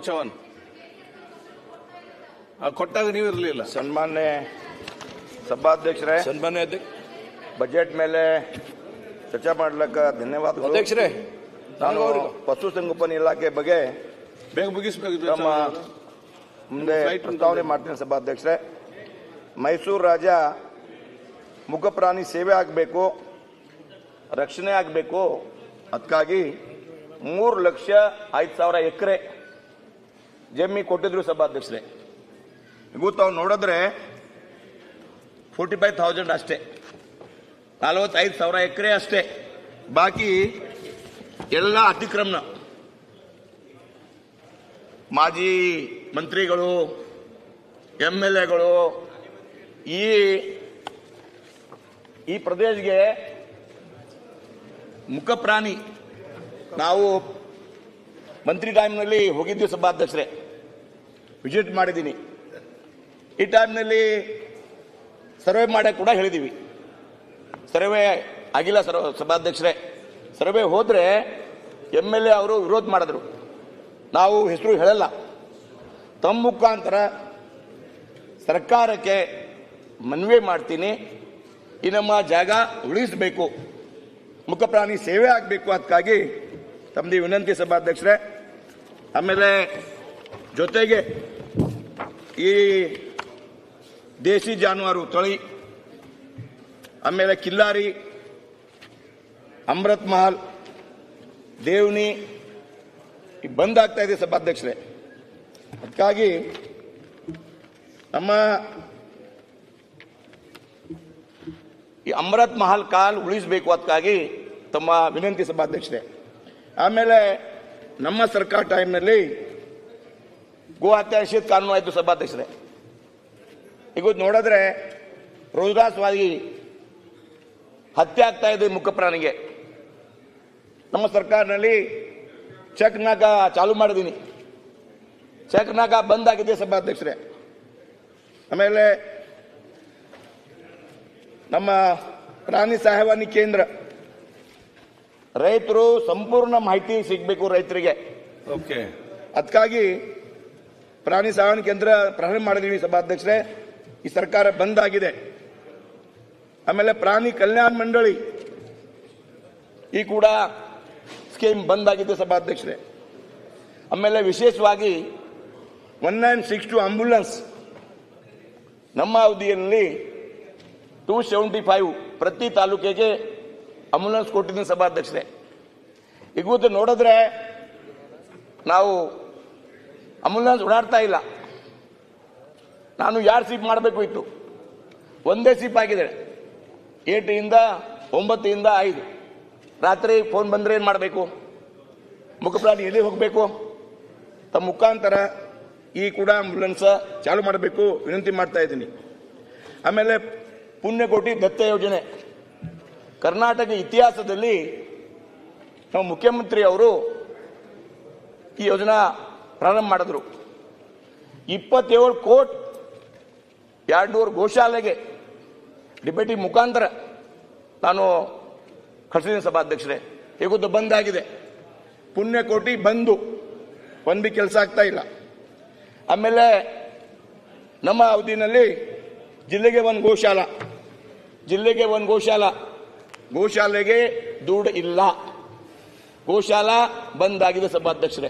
ಚವನ್ ಕೊಟ್ಟಾಗ ನೀವು ಇರಲಿಲ್ಲ. ಸನ್ಮಾನ್ಯ ಸಭಾಧ್ಯಕ್ಷರೇ, ಸನ್ಮಾನ್ಯ ಬಜೆಟ್ ಮೇಲೆ ಚರ್ಚೆ ಮಾಡ್ಲಿಕ್ಕೆ ಧನ್ಯವಾದಗಳು. ಅಧ್ಯಕ್ಷರೇ, ನಾನು ಪಶುಸಂಗೋಪನಾ ಇಲಾಖೆ ಬಗ್ಗೆ ಬೇಗ ಮುಗಿಸ್ಬೇಕು. ನಮ್ಮ ಮುಂದೆ ಪ್ರಸ್ತಾವನೆ ಮಾಡ್ತೀನಿ. ಸಭಾಧ್ಯಕ್ಷರೇ, ಮೈಸೂರು ರಾಜ ಮುಖಪ್ರಾಣಿ ಸೇವೆ ಆಗಬೇಕು, ರಕ್ಷಣೆ ಆಗಬೇಕು. ಅದಕ್ಕಾಗಿ 3,05,000 ಎಕರೆ ಜಮೀನು ಕೊಟ್ಟಿದ್ರು ಸಭಾಧ್ಯಕ್ಷರೇ. ಈಗ ತಾವು ನೋಡಿದ್ರೆ 45,000 ಅಷ್ಟೇ, 45,000 ಎಕರೆ ಅಷ್ಟೇ. ಬಾಕಿ ಎಲ್ಲ ಅತಿಕ್ರಮಣ. ಮಾಜಿ ಮಂತ್ರಿಗಳು, MLAಗಳು ಈ ಪ್ರದೇಶಕ್ಕೆ ಮುಖಪ್ರಾಣಿ ನಾವು ಮಂತ್ರಿ ಟೈಮ್ನಲ್ಲಿ ಹೋಗಿದ್ದೀವಿ ಸಭಾಧ್ಯಕ್ಷರೇ, ವಿಸಿಟ್ ಮಾಡಿದ್ದೀನಿ. ಈ ಟೈಮ್ನಲ್ಲಿ ಸರ್ವೆ ಮಾಡಕ್ಕೆ ಕೂಡ ಹೇಳಿದ್ದೀವಿ. ಸರ್ವೆ ಆಗಿಲ್ಲ ಸಭಾಧ್ಯಕ್ಷರೇ. ಸರ್ವೆ ಹೋದರೆ MLA ಅವರು ವಿರೋಧ ಮಾಡಿದ್ರು. ನಾವು ಹೆಸರು ಹೇಳಲ್ಲ. ತಮ್ಮ ಮುಖಾಂತರ ಸರ್ಕಾರಕ್ಕೆ ಮನವಿ ಮಾಡ್ತೀನಿ, ಈ ನಮ್ಮ ಜಾಗ ಉಳಿಸಬೇಕು, ಮುಖಪ್ರಾಣಿ ಸೇವೆ ಆಗಬೇಕು. ಅದಕ್ಕಾಗಿ ತಮ್ಮದು ವಿನಂತಿ ಸಭಾಧ್ಯಕ್ಷರೇ. ಆಮೇಲೆ ಜೊತೆಗೆ ಈ ದೇಸಿ ಜಾನುವಾರು ತಳಿ, ಆಮೇಲೆ ಕಿಲ್ಲಾರಿ, ಅಮೃತ್ ಮಹಲ್, ದೇವ್ನಿ ಬಂದ್ ಆಗ್ತಾ ಇದೆ ಸಭಾಧ್ಯಕ್ಷರೇ. ಅದಕ್ಕಾಗಿ ನಮ್ಮ ಈ ಅಮೃತ್ ಮಹಲ್ ಕಾಲ್ ಉಳಿಸಬೇಕು. ಅದಕ್ಕಾಗಿ ತಮ್ಮ ವಿನಂತಿ ಸಭಾಧ್ಯಕ್ಷರೇ. ಆಮೇಲೆ ನಮ್ಮ ಸರ್ಕಾರ ಟೈಮ್ನಲ್ಲಿ ಗೋ ಹತ್ಯೆ ನಿಷೇಧ ಕಾನೂನು ಆಯಿತು ಸಭಾಧ್ಯಕ್ಷರೇ. ಈಗ ನೋಡಿದ್ರೆ ರೋಜಗಾಸ್ವಾದಿ ಹತ್ಯೆ ಆಗ್ತಾ ಇದೆ ಮುಖಪ್ರಾಣಿಗೆ. ನಮ್ಮ ಸರ್ಕಾರದಲ್ಲಿ ಚೆಕ್ ನಾಕ ಚಾಲು ಮಾಡಿದ್ದೀನಿ, ಚೆಕ್ ನಾಕ ಬಂದ್ ಆಗಿದೆ ಸಭಾಧ್ಯಕ್ಷರೇ. ಆಮೇಲೆ ನಮ್ಮ ಪ್ರಾಣಿ ಸಹಾಯವಾಣಿ ಕೇಂದ್ರ, ರೈತರು ಸಂಪೂರ್ಣ ಮಾಹಿತಿ ಸಿಗಬೇಕು ರೈತರಿಗೆ. ಓಕೆ, ಅದಕ್ಕಾಗಿ ಪ್ರಾಣಿ ಸಹಾಯವಾಣಿ ಕೇಂದ್ರ ಪ್ರಾರಂಭ ಮಾಡಿದೀವಿ ಸಭಾಧ್ಯಕ್ಷರೇ. ಈ ಸರ್ಕಾರ ಬಂದ್ ಆಗಿದೆ. ಆಮೇಲೆ ಪ್ರಾಣಿ ಕಲ್ಯಾಣ ಮಂಡಳಿ ಈ ಕೂಡ ಸ್ಕೀಮ್ ಬಂದ್ ಆಗಿದೆ ಸಭಾಧ್ಯಕ್ಷರೇ. ಆಮೇಲೆ ವಿಶೇಷವಾಗಿ 1962 ಆಂಬ್ಯುಲೆನ್ಸ್ ನಮ್ಮ ಅವಧಿಯಲ್ಲಿ 275 ಪ್ರತಿ ತಾಲೂಕಿಗೆ ಆಂಬ್ಯುಲೆನ್ಸ್ ಕೊಟ್ಟಿದ್ದೀನಿ ಸಭಾಧ್ಯಕ್ಷರೇ. ಇವತ್ತು ನೋಡಿದ್ರೆ ನಾವು ಆಂಬ್ಯುಲೆನ್ಸ್ ಓಡಾಡ್ತಾ ಇಲ್ಲ. ನಾನು 2 ಸೀಪ್ ಮಾಡಬೇಕು ಇತ್ತು, ಒಂದೇ ಸೀಪ್ ಆಗಿದೆ. 8ರಿಂದ 9ರಿಂದ 5 ರಾತ್ರಿ ಫೋನ್ ಬಂದರೆ ಏನು ಮಾಡಬೇಕು? ಮುಖಪ್ರಾಣಿ ಎಲ್ಲಿ ಹೋಗಬೇಕು? ತಮ್ಮ ಮುಖಾಂತರ ಈ ಕೂಡ ಆಂಬ್ಯುಲೆನ್ಸ್ ಚಾಲು ಮಾಡಬೇಕು ವಿನಂತಿ ಮಾಡ್ತಾ ಇದ್ದೀನಿ. ಆಮೇಲೆ ಪುಣ್ಯಕೋಟಿ ದತ್ತ ಯೋಜನೆ ಕರ್ನಾಟಕ ಇತಿಹಾಸದಲ್ಲಿ ನಮ್ಮ ಮುಖ್ಯಮಂತ್ರಿ ಅವರು ಈ ಯೋಜನಾ ಪ್ರಾರಂಭ ಮಾಡಿದ್ರು. 27 ಕೋಟಿ 200 ಗೋಶಾಲೆಗೆ ಡಿಬೇಟಿ ಮುಖಾಂತರ ನಾನು ಕಳಿಸಿದ್ದೀನಿ ಸಭಾಧ್ಯಕ್ಷರೇ. ಇವತ್ತು ಬಂದಾಗಿದೆ. ಪುಣ್ಯಕೋಟಿ ಬಂದು ಒಂದು ಕೆಲಸ ಆಗ್ತಾ ಇಲ್ಲ. ಆಮೇಲೆ ನಮ್ಮ ಅವಧಿನಲ್ಲಿ ಜಿಲ್ಲೆಗೆ ಒಂದು ಗೋಶಾಲ, ಗೋಶಾಲೆಗೆ ದುಡ್ಡು ಇಲ್ಲ. ಗೋಶಾಲಾ ಬಂದಾಗಿದೆ ಸಭಾಧ್ಯಕ್ಷರೇ.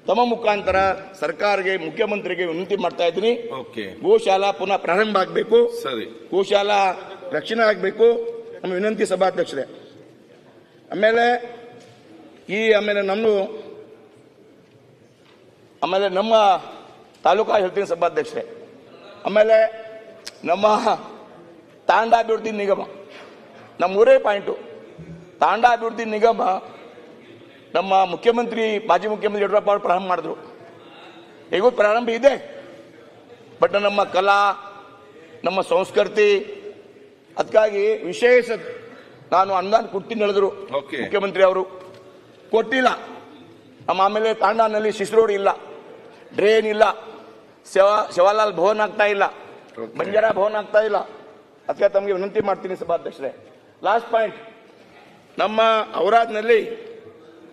ತಮ್ಮ ಮುಖಾಂತರ ಸರ್ಕಾರಕ್ಕೆ, ಮುಖ್ಯಮಂತ್ರಿಗೆ ವಿನಂತಿ ಮಾಡ್ತಾ ಇದ್ದೀನಿ. ಗೋಶಾಲಾ ಪುನಃ ಪ್ರಾರಂಭ ಆಗಬೇಕು, ಗೋಶಾಲಾ ರಕ್ಷಣೆ ಆಗಬೇಕು ನಮ್ಮ ವಿನಂತಿ ಸಭಾಧ್ಯಕ್ಷರೇ. ಆಮೇಲೆ ನಮ್ಮ ತಾಲೂಕಾ ಹೇಳ್ತೀನಿ ಸಭಾಧ್ಯಕ್ಷರೇ. ಆಮೇಲೆ ನಮ್ಮ ತಾಂಡಾಭಿವೃದ್ಧಿ ನಿಗಮ, ನಮ್ಮ ಊರೇ ಪಾಯಿಂಟು. ತಾಂಡಾಭಿವೃದ್ಧಿ ನಿಗಮ ನಮ್ಮ ಮಾಜಿ ಮುಖ್ಯಮಂತ್ರಿ ಯಡಿಯೂರಪ್ಪ ಅವರು ಪ್ರಾರಂಭ ಮಾಡಿದ್ರು. ಈಗ ಪ್ರಾರಂಭ ಇದೆ. ಬಟ್ ನಮ್ಮ ಕಲಾ, ನಮ್ಮ ಸಂಸ್ಕೃತಿ, ಅದಕ್ಕಾಗಿ ವಿಶೇಷ ನಾನು ಅನುದಾನ ಕೊಡ್ತೀನಿ ಹೇಳಿದ್ರು ಮುಖ್ಯಮಂತ್ರಿ ಅವರು, ಕೊಟ್ಟಿಲ್ಲ. ಆಮೇಲೆ ತಾಂಡಾನಲ್ಲಿ ಶಿಶು ರೋಡ್ ಇಲ್ಲ, ಡ್ರೈನ್ ಇಲ್ಲ, ಶಿವಲಾಲ್ ಭವನ್ ಆಗ್ತಾ ಇಲ್ಲ, ಬಂಜಾರ ಭವನ್ ಆಗ್ತಾ ಇಲ್ಲ. ಅದಕ್ಕೆ ತಮಗೆ ವಿನಂತಿ ಮಾಡ್ತೀನಿ ಸಭಾಧ್ಯಕ್ಷರೇ. ಲಾಸ್ಟ್ ಪಾಯಿಂಟ್, ನಮ್ಮ ಔರಾದ್ನಲ್ಲಿ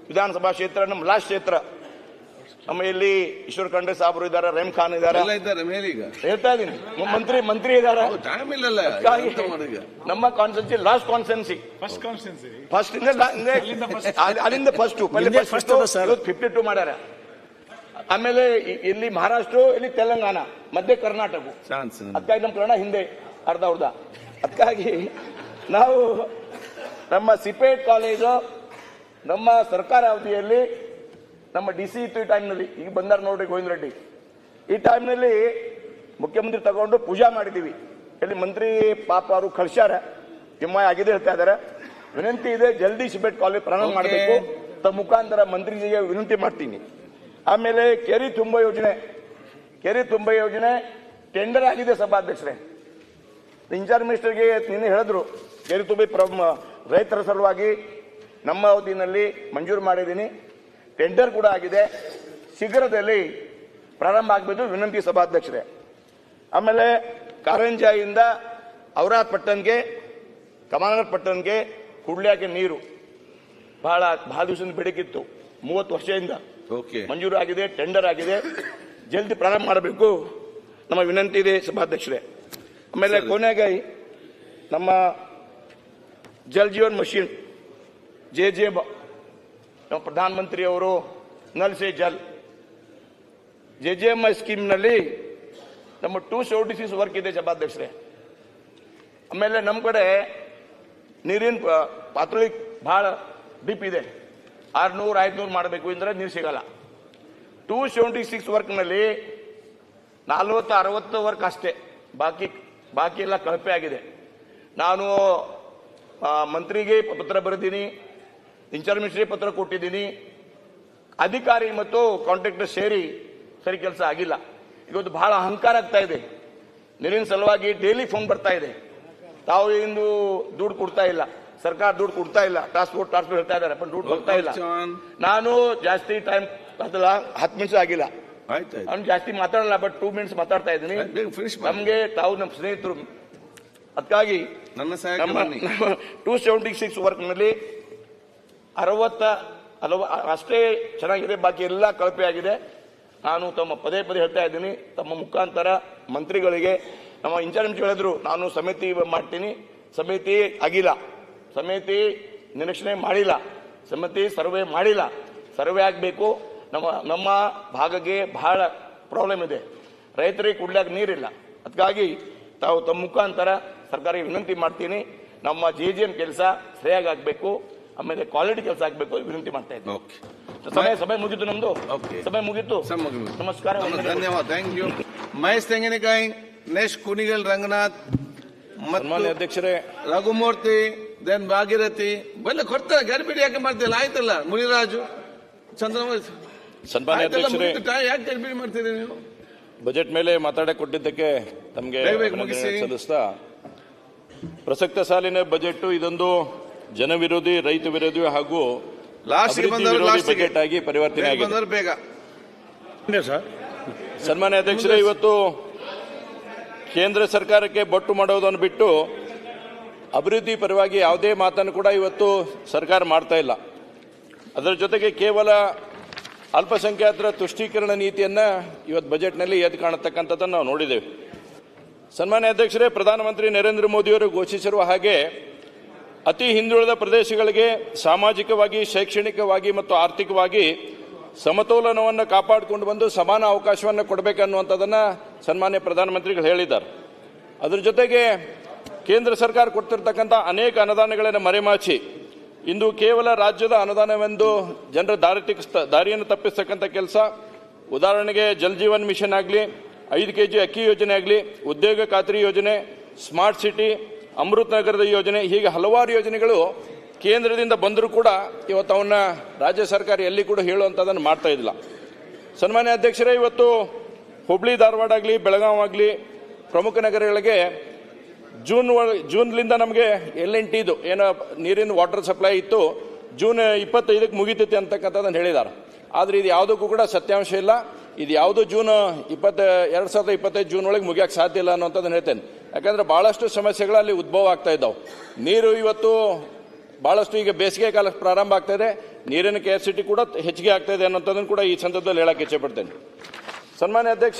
ವಿಧಾನಸಭಾ ಕ್ಷೇತ್ರ, ನಮ್ಮ ಲಾಸ್ಟ್ ಕ್ಷೇತ್ರ ನಮ್ಮ ಇಲ್ಲಿ ಈಶ್ವರ್ ಖಂಡ್ರೆ ಸಾಬ್ರು ಇದ್ದಾರೆ, ರೆಮ್ ಖಾನ್ ಇದ್ದಾರೆ, ಎಲ್ಲ ಇದ್ದಾರೆ ಮೇಲೀಗ. ಹೇಳ್ತಾ ಇದ್ದೀನಿ. ಮಂತ್ರಿ ಇದ್ದಾರೆ. ಟೈಮ್ ಇಲ್ಲಲ್ಲ ಎಂತ ಮಾಡೋದು? ನಮ್ಮ ಕಾನ್ಸ್ಟೆನ್ಸಿ ಲಾಸ್ಟ್ ಕಾನ್ಸ್ಟೆನ್ಸಿ ಫಸ್ಟ್ ಅಲ್ಲಿಂದ ಫಸ್ಟ್ 52 ಮಾಡ್ಯಾರ. ಆಮೇಲೆ ಇಲ್ಲಿ ಮಹಾರಾಷ್ಟ್ರ, ಇಲ್ಲಿ ತೆಲಂಗಾಣ, ಮಧ್ಯ ಕರ್ನಾಟಕ. ಚಾನ್ಸ್ ಅದಕ್ಕಾಗಿ ನಮ್ಮ ಕನ್ನಡ ಹಿಂದೆ ಅರ್ಧ ಅದಕ್ಕಾಗಿ ನಾವು ನಮ್ಮ ಸಿಪೇಟ್ ಕಾಲೇಜು ನಮ್ಮ ಸರ್ಕಾರ ಅವಧಿಯಲ್ಲಿ ನಮ್ಮ DC ಇತ್ತು. ಈ ಟೈಮ್ನಲ್ಲಿ ಈಗ ಬಂದಾರ ನೋಡ್ರಿ ಗೋವಿಂದ ರೆಡ್ಡಿ. ಈ ಟೈಮ್ನಲ್ಲಿ ಮುಖ್ಯಮಂತ್ರಿ ತಗೊಂಡು ಪೂಜಾ ಮಾಡಿದ್ದೀವಿ. ಇಲ್ಲಿ ಮಂತ್ರಿ ಪಾಪ ಅವರು ಕಳ್ಸ್ಯಾರ, ತಿಮ್ಮ ಆಗಿದೆ ಹೇಳ್ತಾ ಇದಾರೆ. ವಿನಂತಿ ಇದೆ, ಜಲ್ದಿ ಸಿಪೇಟ್ ಕಾಲೇಜ್ ಪ್ರಾರಂಭ ಮಾಡಬೇಕು. ತಮ್ಮ ಮುಖಾಂತರ ಮಂತ್ರಿಜಿಗೆ ವಿನಂತಿ ಮಾಡ್ತೀನಿ. ಆಮೇಲೆ ಕೆರೆ ತುಂಬ ಯೋಜನೆ ಟೆಂಡರ್ ಆಗಿದೆ ಸಭಾಧ್ಯಕ್ಷರೇ. ಇನ್ಚಾರ್ಜ್ ಮಿನಿಸ್ಟರ್ಗೆ ನಿನ್ನೆ ಹೇಳಿದ್ರು, ಕೆರೆ ತುಂಬಿ ರೈತರ ಸಲುವಾಗಿ ನಮ್ಮ ಅವಧಿನಲ್ಲಿ ಮಂಜೂರು ಮಾಡಿದ್ದೀನಿ, ಟೆಂಡರ್ ಕೂಡ ಆಗಿದೆ, ಶೀಘ್ರದಲ್ಲಿ ಪ್ರಾರಂಭ ಆಗಬೇಕು ವಿನಂತಿ ಸಭಾಧ್ಯಕ್ಷರೇ. ಆಮೇಲೆ ಕಾರಂಜಾಯಿಂದ ಔರಾದ್ ಪಟ್ಟಣಗೆ, ಕಮಾನಗರ್ ಪಟ್ಟಣಗೆ ಕುಡ್ಲಿಕ್ಕೆ ನೀರು ಬಹಳ ದಿವಸದಿಂದ ಬೇಡಿಕಿತ್ತು, 30 ವರ್ಷದಿಂದ ಮಂಜೂರು ಆಗಿದೆ, ಟೆಂಡರ್ ಆಗಿದೆ, ಜಲ್ದಿ ಪ್ರಾರಂಭ ಮಾಡಬೇಕು ನಮ್ಮ ವಿನಂತಿ ಇದೆ ಸಭಾಧ್ಯಕ್ಷರೇ. ಆಮೇಲೆ ಕೊನೆಗೆ ನಮ್ಮ ಜಲ್ ಜೀವನ್ ಮಿಷನ್ JJM ನಮ್ಮ ಪ್ರಧಾನಮಂತ್ರಿ ಅವರು ನಲ್ ಸೆ ಜಲ್ JJM ಸ್ಕೀಮ್ನಲ್ಲಿ ನಮ್ಮ 276 ವರ್ಕ್ ಇದೆ ಸಭಾಧ್ಯಕ್ಷರೇ. ಆಮೇಲೆ ನಮ್ಮ ಕಡೆ ನೀರಿನ ಪಾತ್ರೆ ಬಹಳ ಡೀಪ್ ಇದೆ, 600-500 ಮಾಡಬೇಕು ಅಂದ್ರೆ ನೀರು ಸಿಗಲ್ಲ. 276 ವರ್ಕ್ನಲ್ಲಿ 40-60 ವರ್ಕ್ ಅಷ್ಟೇ, ಬಾಕಿ ಎಲ್ಲ ಕಳಪೆ ಆಗಿದೆ. ನಾನು ಮಂತ್ರಿಗೆ ಪತ್ರ ಬರೆದೀನಿ, ಇನ್ಚಾರ್ಜ್ ಮಿನಿಸ್ಟ್ರಿಗೆ ಪತ್ರ ಕೊಟ್ಟಿದ್ದೀನಿ. ಅಧಿಕಾರಿ ಮತ್ತು ಕಾಂಟ್ರಾಕ್ಟರ್ ಸೇರಿ ಸರಿ ಕೆಲಸ ಆಗಿಲ್ಲ. ಇವತ್ತು ಬಹಳ ಅಹಂಕಾರ ಆಗ್ತಾ ಇದೆ. ನೀರಿನ ಸಲುವಾಗಿ ಡೈಲಿ ಫೋನ್ ಬರ್ತಾ ಇದೆ, ತಾವು ಇಂದು ದುಡ್ಡು ಕೊಡ್ತಾ ಇಲ್ಲ, ಸರ್ಕಾರ ದುಡ್ಡು ಕೊಡ್ತಾ ಇಲ್ಲ, ಟ್ರಾನ್ಸ್ಪೋರ್ಟ್ ಹೇಳ್ತಾ ಇದ್ದಾರೆ, ದುಡ್ಡು ಕೊಡ್ತಾ ಇಲ್ಲ. ನಾನು ಜಾಸ್ತಿ ಟೈಮ್ 10 ನಿಮಿಷ ಆಗಿಲ್ಲ, ನಾನು ಜಾಸ್ತಿ ಮಾತಾಡಲ್ಲ, ಬಟ್ 2 ಮಿನಿಟ್ಸ್ ಮಾತಾಡ್ತಾ ಇದ್ದೀನಿ. ನಮ್ಗೆ ತಾವು ನಮ್ಮ ಸ್ನೇಹಿತರು, ಅದಕ್ಕಾಗಿ ನಮ್ಮ 276 ವರ್ಕ್ ನಲ್ಲಿ 60 ಅಷ್ಟೇ ಚೆನ್ನಾಗಿದೆ, ಬಾಕಿ ಎಲ್ಲ ಕಳಪೆ ಆಗಿದೆ. ನಾನು ತಮ್ಮ ಪದೇ ಹೇಳ್ತಾ ಇದ್ದೀನಿ, ತಮ್ಮ ಮುಖಾಂತರ ಮಂತ್ರಿಗಳಿಗೆ, ನಮ್ಮ ಇನ್ಚಾರ್ಜ್ ಮಿನಿಸ್ಟರ್ ಹೇಳಿದ್ರು ನಾನು ಸಮಿತಿ ಮಾಡ್ತೀನಿ, ಸಮಿತಿ ಆಗಿಲ್ಲ, ಸಮಿತಿ ನಿರೀಕ್ಷಣೆ ಮಾಡಿಲ್ಲ, ಸಮಿತಿ ಸರ್ವೆ ಮಾಡಿಲ್ಲ, ಸರ್ವೆ ಆಗಬೇಕು. ನಮ್ಮ ಭಾಗಕ್ಕೆ ಬಹಳ ಪ್ರಾಬ್ಲಮ್ ಇದೆ, ರೈತರಿಗೆ ಕುಡ್ಲಿಕ್ಕೆ ನೀರಿಲ್ಲ. ಅದಕ್ಕಾಗಿ ತಾವು ತಮ್ಮ ಮುಖಾಂತರ ಸರ್ಕಾರಕ್ಕೆ ವಿನಂತಿ ಮಾಡ್ತೀನಿ, ನಮ್ಮ JJM ಕೆಲಸ ಸರಿಯಾಗಿ ಆಗಬೇಕು, ಆಮೇಲೆ ಕ್ವಾಲಿಟಿ ಕೆಲಸ ಆಗಬೇಕು ವಿನಂತಿ ಮಾಡ್ತಾ ಇದ್ದೀನಿ. ಸಭೆ ಮುಗಿತು, ನಮ್ದು ಸಭೆ ಮುಗಿತು. ನಮಸ್ಕಾರ, ಧನ್ಯವಾದ, ಥ್ಯಾಂಕ್ ಯು. ಮಹೇಶ್ ತೆಂಗಿನಕಾಯಿ, ನೆಕ್ಸ್ಟ್ ಕುಣಿಗಲ್ ರಂಗನಾಥ್, ಮಾನ್ಯ ಅಧ್ಯಕ್ಷರೇ, ರಘುಮೂರ್ತಿ, ದೆನ್ ಭಾಗೀರಥಿ ಬೆಲ್ಲ ಕೊಡ್ತಾರೆ, ಗಡಿಬಿಡಿ ಯಾಕೆ ಮಾಡ್ತಿಲ್ಲ? ಆಯ್ತಲ್ಲ, ಮುನಿರಾಜು, ಚಂದ್ರಮೌಳಿ, ಸನ್ಮಾನ್ಯ ಅಧ್ಯಕ್ಷರೇ, ಯಾಕೆ ಗಡಿಬಿಡಿ ಮಾಡ್ತೀರಿ ನೀವು? ಬಜೆಟ್ ಮೇಲೆ ಮಾತಾಡಕ್ಕೆ ಕೊಟ್ಟಿದ್ದಕ್ಕೆ ತಮಗೆ ಸಲ್ಲಿಸ್ತಾ, ಪ್ರಸಕ್ತ ಸಾಲಿನ ಬಜೆಟ್ ಇದೊಂದು ಜನ ವಿರೋಧಿ, ರೈತ ವಿರೋಧಿ ಹಾಗೂ ಬಜೆಟ್ ಆಗಿ ಪರಿವರ್ತನೆ ಆಗಿದೆ. ಸನ್ಮಾನ್ಯ ಅಧ್ಯಕ್ಷರೇ, ಇವತ್ತು ಕೇಂದ್ರ ಸರ್ಕಾರಕ್ಕೆ ಬೊಟ್ಟು ಮಾಡೋದನ್ನು ಬಿಟ್ಟು ಅಭಿವೃದ್ಧಿ ಪರವಾಗಿ ಯಾವುದೇ ಮಾತನ್ನು ಕೂಡ ಇವತ್ತು ಸರ್ಕಾರ ಮಾಡ್ತಾ ಇಲ್ಲ. ಅದರ ಜೊತೆಗೆ ಕೇವಲ ಅಲ್ಪಸಂಖ್ಯಾತರ ತುಷ್ಟೀಕರಣ ನೀತಿಯನ್ನ ಇವತ್ತು ಬಜೆಟ್ನಲ್ಲಿ ಎದ್ದು ಕಾಣತಕ್ಕಂಥದ್ದನ್ನು ನಾವು ನೋಡಿದ್ದೇವೆ. ಸನ್ಮಾನ್ಯ ಅಧ್ಯಕ್ಷರೇ, ಪ್ರಧಾನಮಂತ್ರಿ ನರೇಂದ್ರ ಮೋದಿಯವರು ಘೋಷಿಸಿರುವ ಹಾಗೆ ಅತಿ ಹಿಂದುಳಿದ ಪ್ರದೇಶಗಳಿಗೆ ಸಾಮಾಜಿಕವಾಗಿ, ಶೈಕ್ಷಣಿಕವಾಗಿ ಮತ್ತು ಆರ್ಥಿಕವಾಗಿ ಸಮತೋಲನವನ್ನು ಕಾಪಾಡಿಕೊಂಡು ಬಂದು ಸಮಾನ ಅವಕಾಶವನ್ನು ಕೊಡಬೇಕನ್ನುವಂಥದ್ದನ್ನು ಸನ್ಮಾನ್ಯ ಪ್ರಧಾನಮಂತ್ರಿಗಳು ಹೇಳಿದ್ದಾರೆ. ಅದರ ಜೊತೆಗೆ ಕೇಂದ್ರ ಸರ್ಕಾರ ಕೊಡ್ತಿರ್ತಕ್ಕಂಥ ಅನೇಕ ಅನುದಾನಗಳನ್ನು ಮರೆಮಾಚಿ ಇಂದು ಕೇವಲ ರಾಜ್ಯದ ಅನುದಾನವೆಂದು ಜನರ ದಾರಿಯನ್ನು ತಪ್ಪಿಸ್ತಕ್ಕಂಥ ಕೆಲಸ. ಉದಾಹರಣೆಗೆ ಜಲ್ ಜೀವನ್ ಮಿಷನ್ ಆಗಲಿ, 5 kg ಅಕ್ಕಿ ಯೋಜನೆ ಆಗಲಿ, ಉದ್ಯೋಗ ಖಾತ್ರಿ ಯೋಜನೆ, ಸ್ಮಾರ್ಟ್ ಸಿಟಿ, ಅಮೃತ್ ನಗರದ ಯೋಜನೆ, ಹೀಗೆ ಹಲವಾರು ಯೋಜನೆಗಳು ಕೇಂದ್ರದಿಂದ ಬಂದರೂ ಕೂಡ ಇವತ್ತು ಅವನ್ನ ರಾಜ್ಯ ಸರ್ಕಾರ ಎಲ್ಲಿ ಕೂಡ ಹೇಳುವಂಥದ್ದನ್ನು ಮಾಡ್ತಾ ಇಲ್ಲ. ಸನ್ಮಾನ್ಯ ಅಧ್ಯಕ್ಷರೇ, ಇವತ್ತು ಹುಬ್ಳಿ ಧಾರವಾಡ ಆಗಲಿ, ಬೆಳಗಾವಿ ಆಗಲಿ ಪ್ರಮುಖ ನಗರಗಳಿಗೆ ಜೂನ್ಲಿಂದ ನಮಗೆ LNTದು ಏನೋ ನೀರಿನ ವಾಟರ್ ಸಪ್ಲೈ ಇತ್ತು, ಜೂನ್ 25ಕ್ಕೆ ಮುಗಿತೈತೆ ಅಂತಕ್ಕಂಥದ್ದನ್ನು ಹೇಳಿದ್ದಾರೆ. ಆದರೆ ಇದು ಯಾವುದಕ್ಕೂ ಕೂಡ ಸತ್ಯಾಂಶ ಇಲ್ಲ. ಇದು ಯಾವುದು ಜೂನ್ 2025 ಜೂನ್ ಒಳಗೆ ಮುಗಿಯಕ್ಕೆ ಸಾಧ್ಯ ಇಲ್ಲ ಅನ್ನೋಂಥದ್ದನ್ನು ಹೇಳ್ತೇನೆ. ಯಾಕಂದ್ರೆ ಬಹಳಷ್ಟು ಸಮಸ್ಯೆಗಳು ಅಲ್ಲಿ ಉದ್ಭವ ಆಗ್ತಾ ಇದ್ದಾವೆ. ನೀರು ಇವತ್ತು ಬಹಳಷ್ಟು ಈಗ ಬೇಸಿಗೆ ಕಾಲ ಪ್ರಾರಂಭ ಆಗ್ತಾ ಇದೆ, ನೀರಿನ ಕೆಪಾಸಿಟಿ ಕೂಡ ಹೆಚ್ಚಿಗೆ ಆಗ್ತಾ ಇದೆ ಅನ್ನೋಂಥದ್ದನ್ನು ಕೂಡ ಈ ಸಂದರ್ಭದಲ್ಲಿ ಹೇಳಕ್ಕೆ ಇಚ್ಛೆ ಪಡ್ತೇನೆ. ಸನ್ಮಾನ್ಯ ಅಧ್ಯಕ್ಷ,